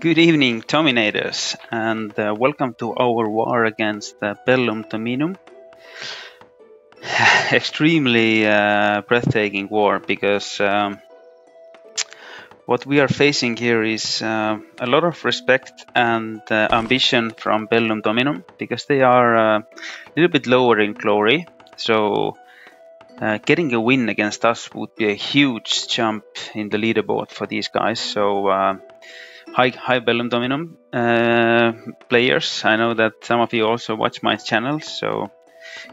Good evening, Dominators, and welcome to our war against Bellum Dominum. Extremely breathtaking war, because what we are facing here is a lot of respect and ambition from Bellum Dominum, because they are a little bit lower in glory. So getting a win against us would be a huge jump in the leaderboard for these guys. So Hi Bellum Dominum players. I know that some of you also watch my channel, so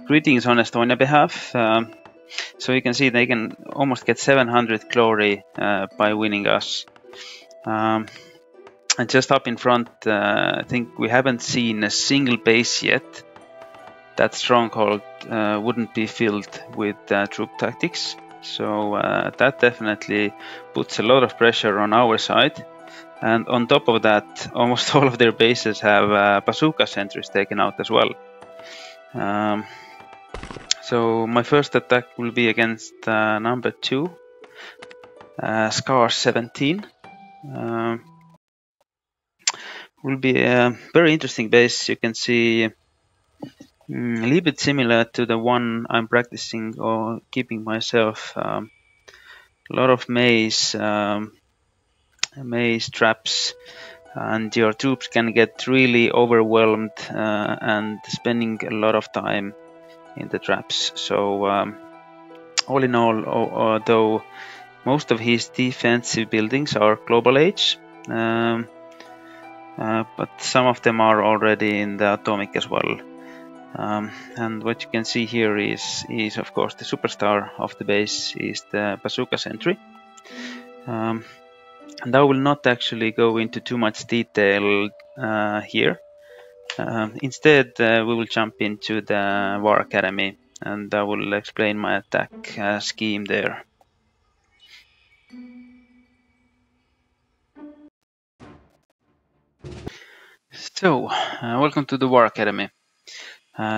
greetings on Estonia behalf. So you can see they can almost get 700 glory by winning us. And just up in front, I think we haven't seen a single base yet that Stronghold wouldn't be filled with troop tactics. So that definitely puts a lot of pressure on our side. And on top of that, almost all of their bases have Bazooka Sentries taken out as well. So my first attack will be against number 2, Scar17. Will be a very interesting base. You can see a little bit similar to the one I'm practicing or keeping myself. A lot of maze traps, and your troops can get really overwhelmed and spending a lot of time in the traps. So all in all, though most of his defensive buildings are global age, but some of them are already in the atomic as well. And what you can see here is of course the superstar of the base is the Bazooka Sentry. And I will not actually go into too much detail here. Instead, we will jump into the War Academy, and I will explain my attack scheme there. So, welcome to the War Academy.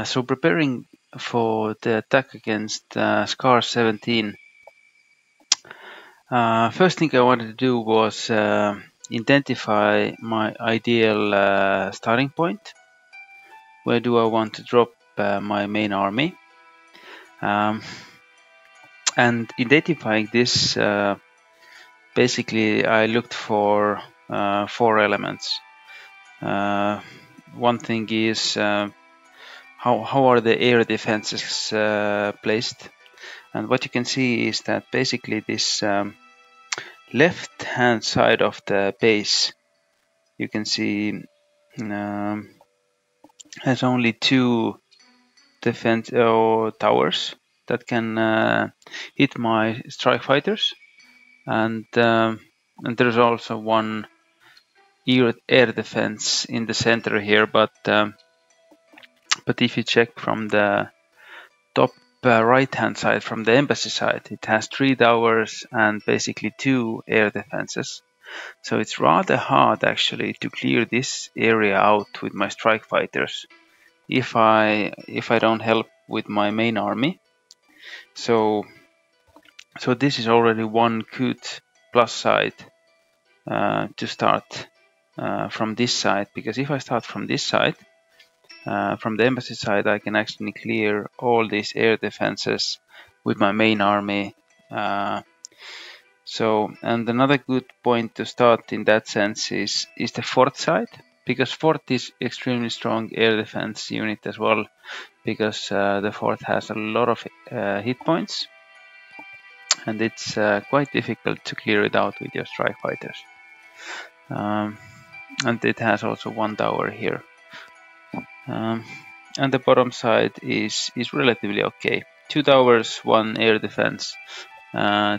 So preparing for the attack against Scar17, first thing I wanted to do was identify my ideal starting point. Where do I want to drop my main army? And identifying this, basically I looked for 4 elements. One thing is how are the air defenses placed? And what you can see is that basically this left hand side of the base, you can see has only 2 defense towers that can hit my strike fighters, and there's also 1 air defense in the center here, but if you check from the top right hand side, from the embassy side, it has 3 towers and basically 2 air defenses. So it's rather hard actually to clear this area out with my strike fighters if I don't help with my main army. So this is already 1 good plus side to start from this side, because if I start from this side, from the embassy side, I can actually clear all these air defenses with my main army. And another good point to start in that sense is the fort side, because fort is extremely strong air defense unit as well, because the fort has a lot of hit points, and it's quite difficult to clear it out with your strike fighters. And it has also 1 tower here. And the bottom side is relatively okay. 2 towers, 1 air defense.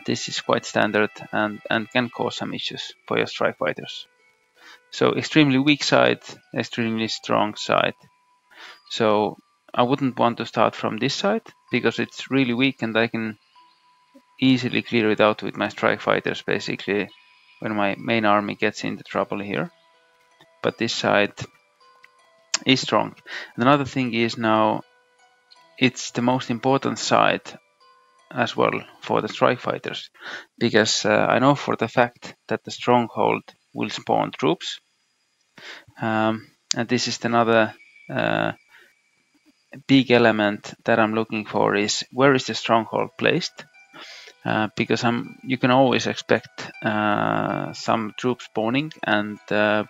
This is quite standard and can cause some issues for your strike fighters. So extremely weak side, extremely strong side. So I wouldn't want to start from this side because it's really weak, and I can easily clear it out with my strike fighters basically when my main army gets into trouble here. But this side is strong. And another thing is, now it's the most important side as well for the strike fighters, because I know for the fact that the Stronghold will spawn troops, And this is another big element that I'm looking for, is where is the stronghold placed? Because you can always expect some troops spawning and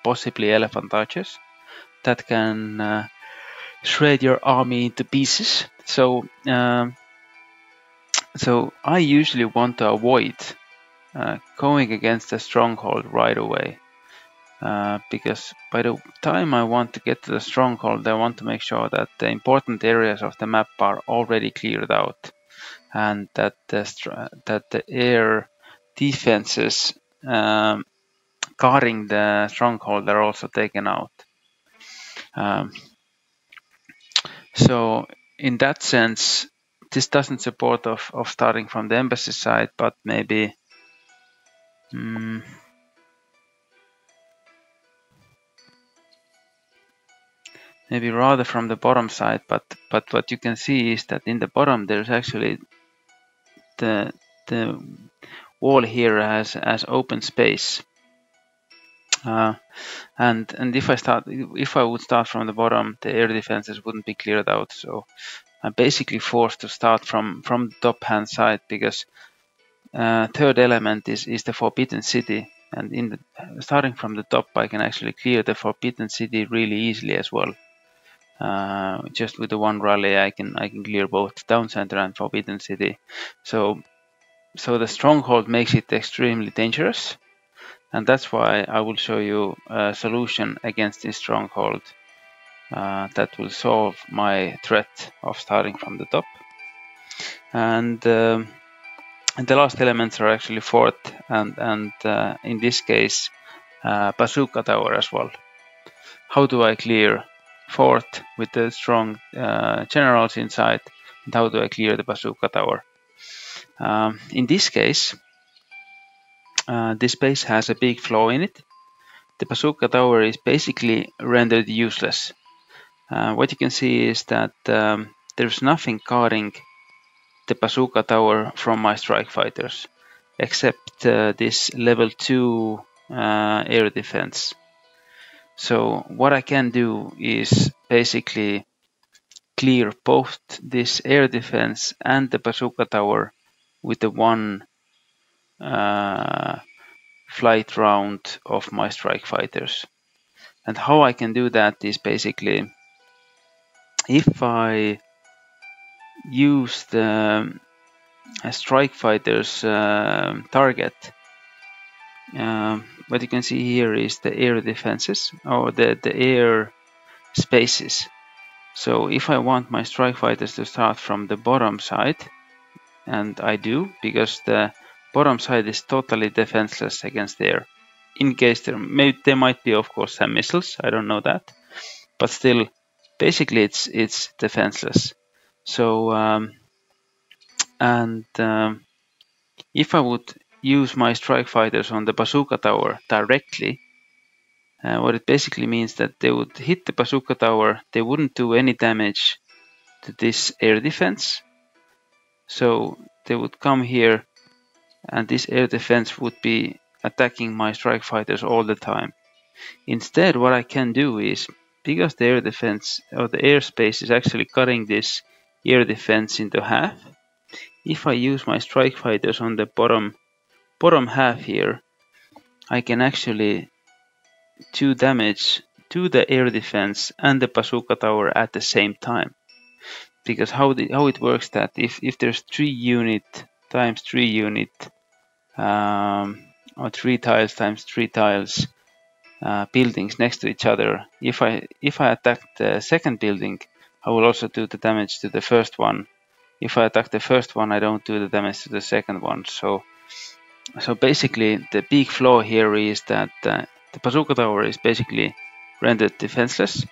possibly elephant archers that can shred your army into pieces. So I usually want to avoid going against the stronghold right away, because by the time I want to get to the stronghold, I want to make sure that the important areas of the map are already cleared out, and that the air defenses guarding the stronghold are also taken out. So in that sense, this doesn't support of starting from the embassy side, but maybe maybe rather from the bottom side. But what you can see is that in the bottom there's actually the wall here has open space. And if I would start from the bottom, the air defenses wouldn't be cleared out. So I'm basically forced to start from the top hand side, because third element is the Forbidden City, and starting from the top, I can actually clear the Forbidden City really easily as well. Just with the one rally, I can clear both Town Center and Forbidden City. So the stronghold makes it extremely dangerous, and that's why I will show you a solution against this stronghold that will solve my threat of starting from the top. And the last elements are actually fort and in this case bazooka tower as well. How do I clear fort with the strong generals inside, and how do I clear the bazooka tower? In this case, this base has a big flaw in it. The bazooka tower is basically rendered useless. What you can see is that there's nothing guarding the bazooka tower from my strike fighters, except this level 2 air defense. So what I can do is basically clear both this air defense and the bazooka tower with the one flight round of my strike fighters. And how I can do that is basically, if I use the strike fighters target, what you can see here is the air defenses, or the air spaces. So if I want my strike fighters to start from the bottom side, and I do, because the bottom side is totally defenseless against air. In case there might be, of course, some missiles, I don't know that, but still, basically it's defenseless. So if I would use my strike fighters on the bazooka tower directly, what it basically means that they would hit the bazooka tower, they wouldn't do any damage to this air defense. So they would come here, and this air defense would be attacking my strike fighters all the time. Instead, what I can do is, because the air defense or the airspace is actually cutting this air defense into half, if I use my strike fighters on the bottom half here, I can actually do damage to the air defense and the bazooka tower at the same time. Because how it works, that if there's 3 unit times 3 unit or 3 tiles times 3 tiles buildings next to each other, if I attack the second building, I will also do the damage to the first one. If I attack the first one, I don't do the damage to the second one. So basically the big flaw here is that the bazooka tower is basically rendered defenseless,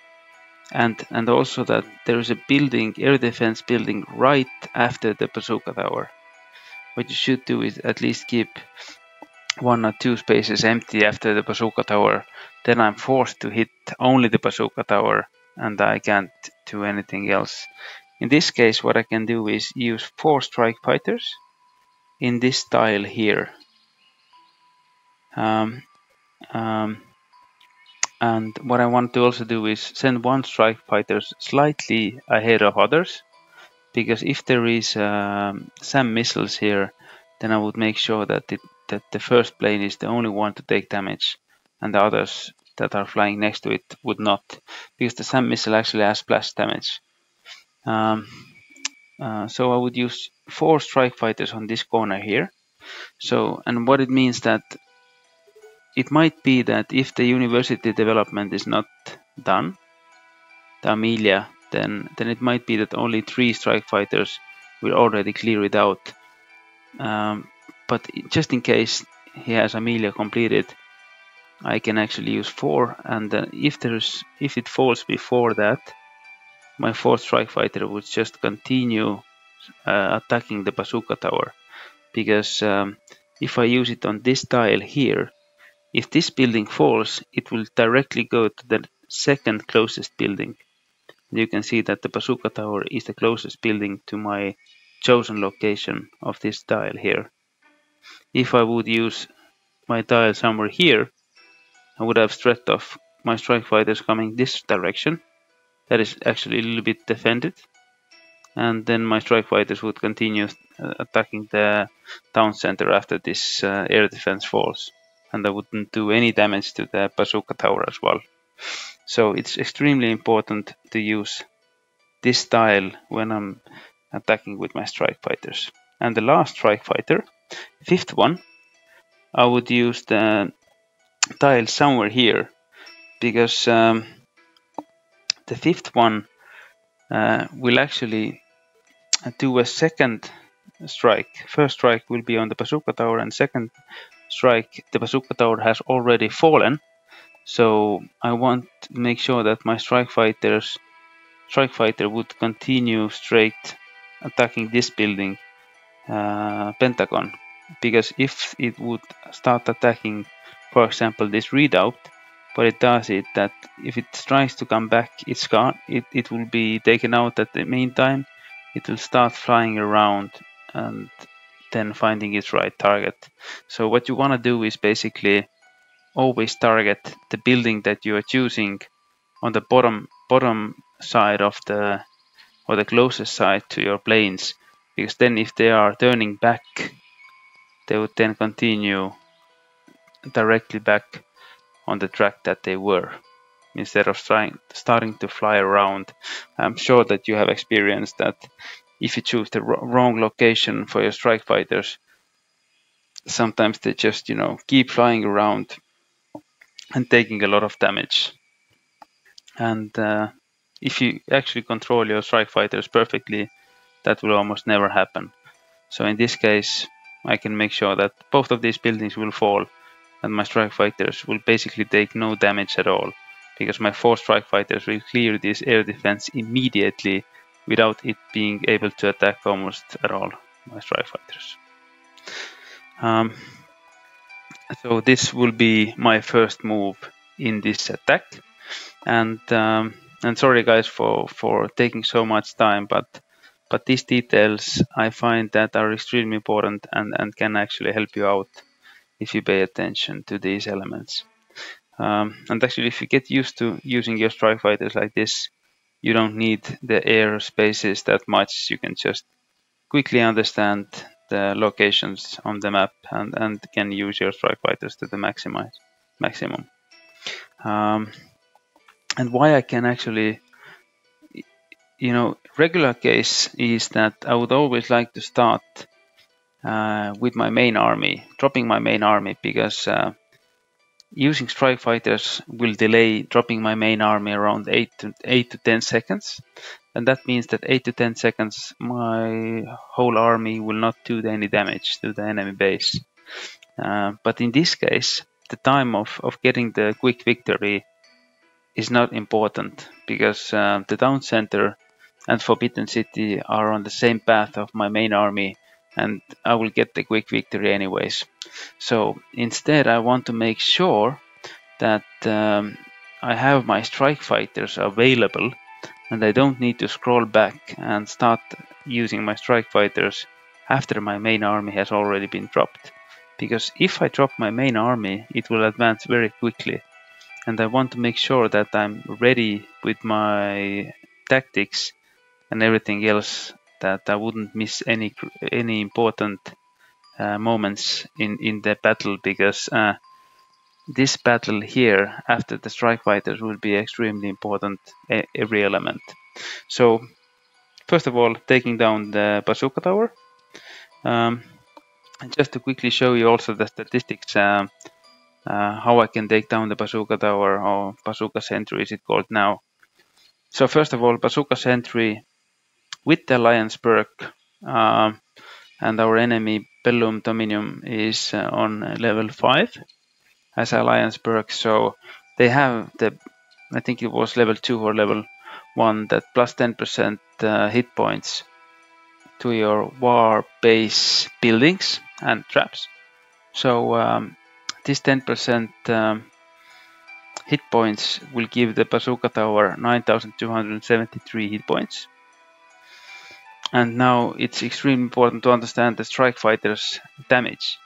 and also that there is a building, air defense building, right after the bazooka tower. What you should do is at least keep 1 or 2 spaces empty after the bazooka tower. Then I'm forced to hit only the bazooka tower, and I can't do anything else. In this case, what I can do is use 4 strike fighters in this tile here. And what I want to also do is send one strike fighter slightly ahead of others, because if there is SAM missiles here, then I would make sure that the first plane is the only one to take damage, and the others that are flying next to it would not, because the SAM missile actually has splash damage. So I would use 4 strike fighters on this corner here. So, and what it means that it might be that if the university development is not done, the Amelia, then it might be that only 3 strike fighters will already clear it out. But just in case he has Amelia completed, I can actually use 4, and if it falls before that, my 4th strike fighter would just continue attacking the bazooka tower, because if I use it on this tile here, if this building falls, it will directly go to the second closest building. You can see that the bazooka tower is the closest building to my chosen location of this tile here. If I would use my tile somewhere here, I would have threat of my strike fighters coming this direction. That is actually a little bit defended. And then my strike fighters would continue attacking the town center after this air defense falls. And I wouldn't do any damage to the bazooka tower as well. So it's extremely important to use this tile when I'm attacking with my strike fighters. And the last strike fighter, 5th one, I would use the tile somewhere here, because the 5th one will actually do a second strike. First strike will be on the bazooka tower, and second strike, the bazooka tower has already fallen. So I want to make sure that my strike fighter would continue straight attacking this building, Pentagon, because if it would start attacking, for example, this redoubt, what it does is that if it tries to come back, it's gone. It will be taken out at the meantime. It will start flying around and then finding its right target. So what you want to do is basically always target the building that you are choosing on the bottom side of the, or the closest side to your planes, because then if they are turning back, they would then continue directly back on the track that they were, instead of starting to fly around. I'm sure that you have experienced that if you choose the wrong location for your strike fighters, sometimes they just, keep flying around and taking a lot of damage. And if you actually control your strike fighters perfectly, that will almost never happen. So in this case, I can make sure that both of these buildings will fall, and my strike fighters will basically take no damage at all, because my 4 strike fighters will clear this air defense immediately without it being able to attack almost at all, my strike fighters. So this will be my first move in this attack, and sorry guys for taking so much time, but these details I find that are extremely important and can actually help you out if you pay attention to these elements. And actually, if you get used to using your strike fighters like this, you don't need the air spaces that much. You can just quickly understand the locations on the map and can use your strike fighters to the maximum. And why I can actually, regular case is that I would always like to start with my main army, dropping my main army, because using strike fighters will delay dropping my main army around 8 to 10 seconds. And that means that 8 to 10 seconds, my whole army will not do any damage to the enemy base. But in this case, the time of getting the quick victory is not important, because the town center and Forbidden City are on the same path of my main army, and I will get the quick victory anyways. So instead, I want to make sure that I have my strike fighters available, and I don't need to scroll back and start using my strike fighters after my main army has already been dropped. Because if I drop my main army, it will advance very quickly, and I want to make sure that I'm ready with my tactics and everything else, that I wouldn't miss any important moments in the battle, because this battle here after the strike fighters will be extremely important, every element. So first of all, taking down the bazooka tower. And just to quickly show you also the statistics, how I can take down the Bazooka Tower, or Bazooka Sentry is it called now. So first of all, Bazooka Sentry with the Alliance perk, and our enemy Bellum Dominum is on level 5 as Alliance perk. So they have the, I think it was level 2 or level 1, that plus 10% hit points to your war base buildings and traps. So this 10% hit points will give the Bazooka Tower 9,273 hit points. And now it's extremely important to understand the strike fighter's damage.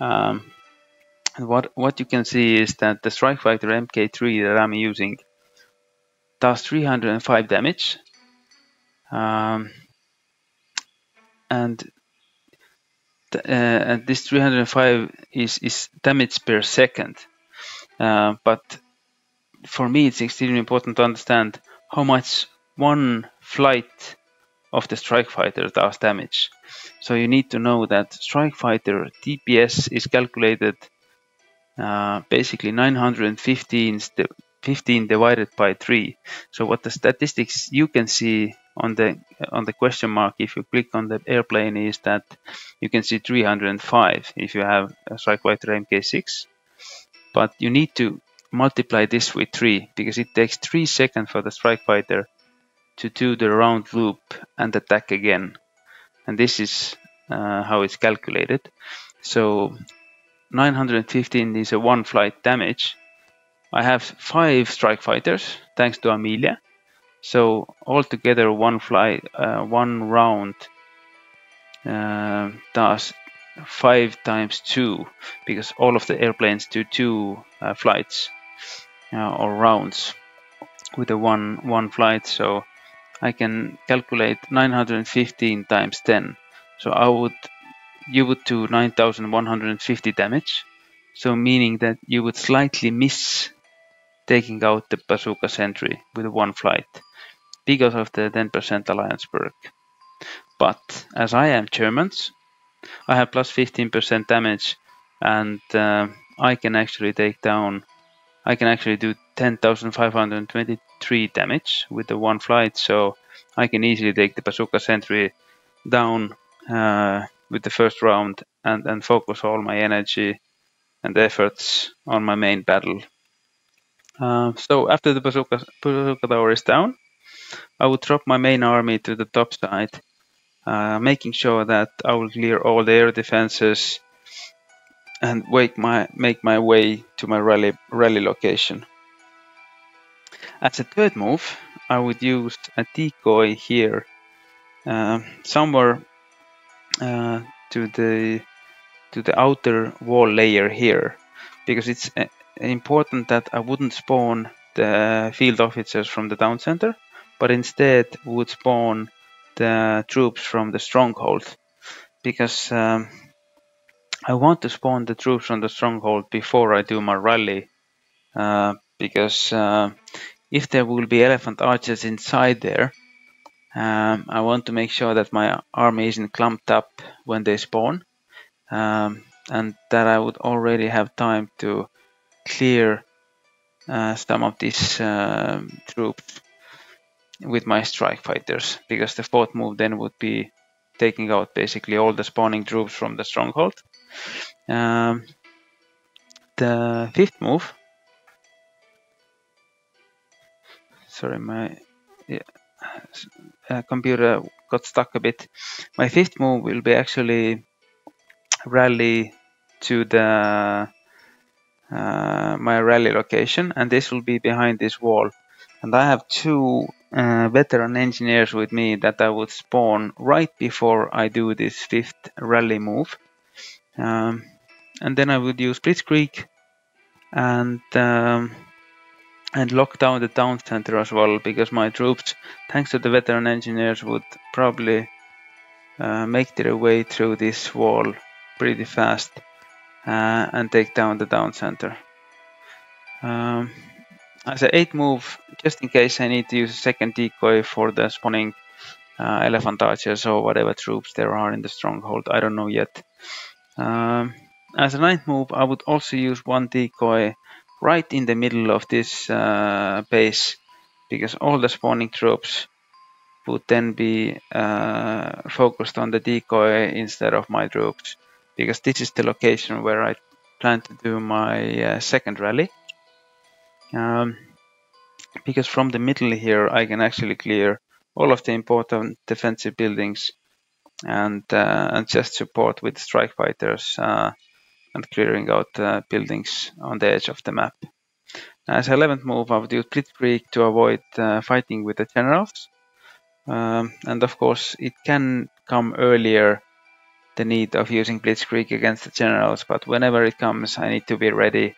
And what you can see is that the strike fighter MK3 that I'm using does 305 damage. And this 305 is damage per second. But for me, it's extremely important to understand how much one flight of the strike fighter does damage. So you need to know that strike fighter DPS is calculated basically 915 divided by 3. So what the statistics you can see on the question mark, if you click on the airplane, is that you can see 305 if you have a strike fighter MK6, but you need to multiply this with 3, because it takes 3 seconds for the strike fighter to do the round loop and attack again. And this is how it's calculated. So 915 is a one flight damage. I have 5 strike fighters thanks to Amelia. So altogether one round does 5 times 2, because all of the airplanes do 2 flights or rounds with a one flight. So I can calculate 915 times 10. So you would do 9,150 damage. So meaning that you would slightly miss taking out the Bazooka Sentry with one flight because of the 10% Alliance perk. But as I am Germans, I have plus 15% damage, and I can actually do 10,523 damage with the one flight. So I can easily take the Bazooka Sentry down with the first round and focus all my energy and efforts on my main battle. So after the Bazooka Tower is down, I will drop my main army to the top side, making sure that I will clear all the air defenses and make my way to my rally location. As a third move, I would use a decoy here, somewhere to the outer wall layer here, because it's important that I wouldn't spawn the field officers from the town center, but instead would spawn the troops from the Stronghold, because I want to spawn the troops from the Stronghold before I do my rally, because if there will be elephant archers inside there, I want to make sure that my army isn't clumped up when they spawn, and that I would already have time to clear some of these troops with my strike fighters, because the fourth move then would be taking out basically all the spawning troops from the Stronghold. The fifth move, sorry, my computer got stuck a bit. My fifth move will be actually rally to the my rally location, and this will be behind this wall. And I have 2 veteran engineers with me that I would spawn right before I do this fifth rally move. And then I would use Blitzkrieg and lock down the town center as well, because my troops, thanks to the veteran engineers, would probably make their way through this wall pretty fast and take down the town center. As an 8th move, just in case I need to use a second decoy for the spawning elephant archers or whatever troops there are in the stronghold, I don't know yet. As a 9th move, I would also use one decoy right in the middle of this base, because all the spawning troops would then be focused on the decoy instead of my troops, because this is the location where I plan to do my second rally. Because from the middle here I can actually clear all of the important defensive buildings and just support with strike fighters and clearing out buildings on the edge of the map. As 11th move, I would use Blitzkrieg to avoid fighting with the generals. And of course, it can come earlier, the need of using Blitzkrieg against the generals, but whenever it comes, I need to be ready.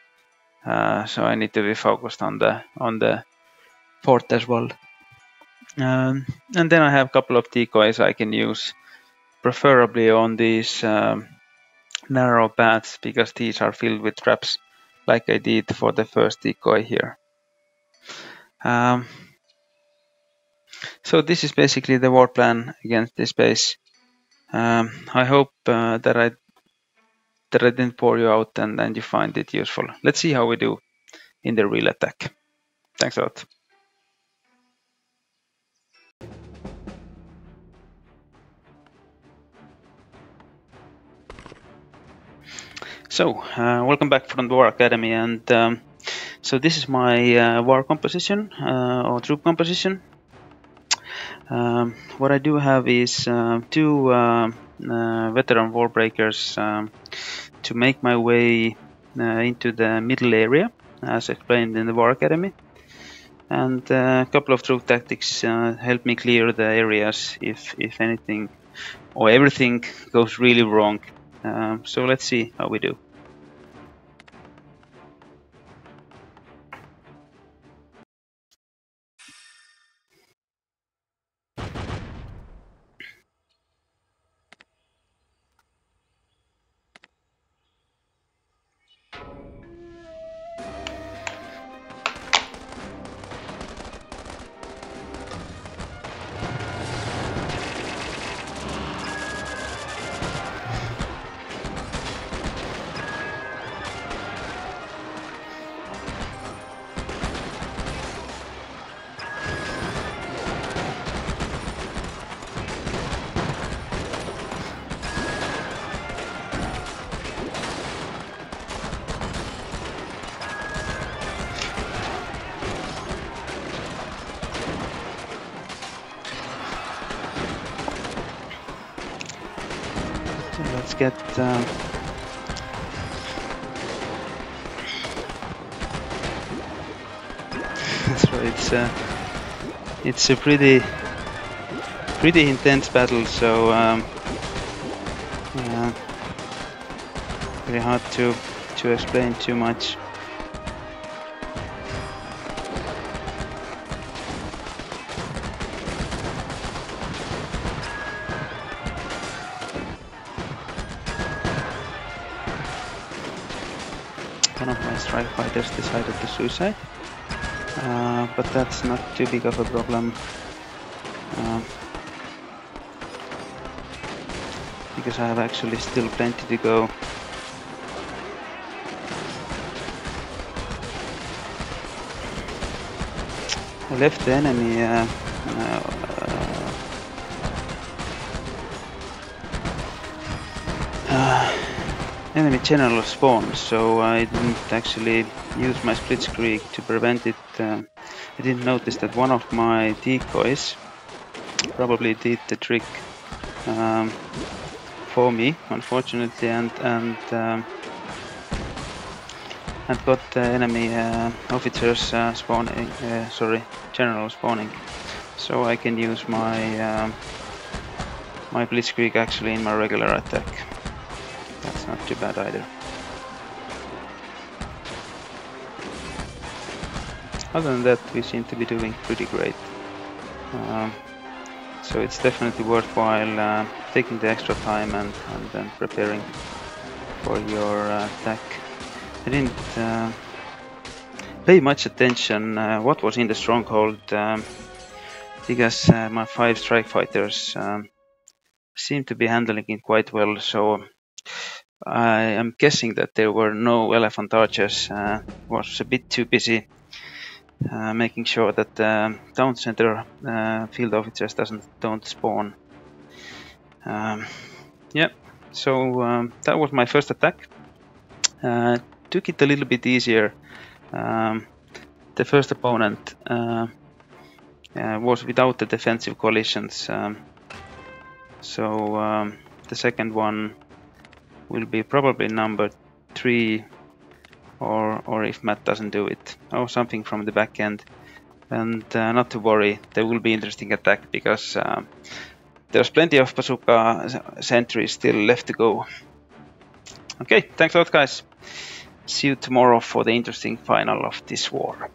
So I need to be focused on the fort as well. And then I have a couple of decoys I can use, preferably on these narrow paths, because these are filled with traps, like I did for the first decoy here. So this is basically the war plan against this base. I hope that I didn't bore you out and you find it useful. Let's see how we do in the real attack. Thanks a lot. So, welcome back from the War Academy, and so this is my war composition or troop composition. What I do have is 2 veteran war breakers to make my way into the middle area, as explained in the War Academy, and a couple of troop tactics help me clear the areas if anything or everything goes really wrong. So let's see how we do. Let's get so it's a pretty intense battle, so very hard to explain too much. One of my strike fighters decided to suicide, but that's not too big of a problem, because I have actually still plenty to go. I left the enemy enemy general spawn, so I didn't actually use my Blitzkrieg to prevent it. I didn't notice that one of my decoys probably did the trick for me, unfortunately, and got the enemy officers spawning, general spawning, so I can use my my Blitzkrieg actually in my regular attack. That's not too bad either. other than that, we seem to be doing pretty great. So it's definitely worthwhile taking the extra time and then preparing for your attack. I didn't pay much attention what was in the Stronghold because my 5 strike fighters seem to be handling it quite well, so I am guessing that there were no elephant archers. Was a bit too busy making sure that town center field officers don't spawn. Yeah, so that was my first attack. Took it a little bit easier. The first opponent was without the defensive collisions, so the second one will be probably number 3, or if Matt doesn't do it, or something from the back end. And not to worry, there will be interesting attack because there's plenty of Bazooka Sentries still left to go. Okay, thanks a lot, guys. See you tomorrow for the interesting final of this war.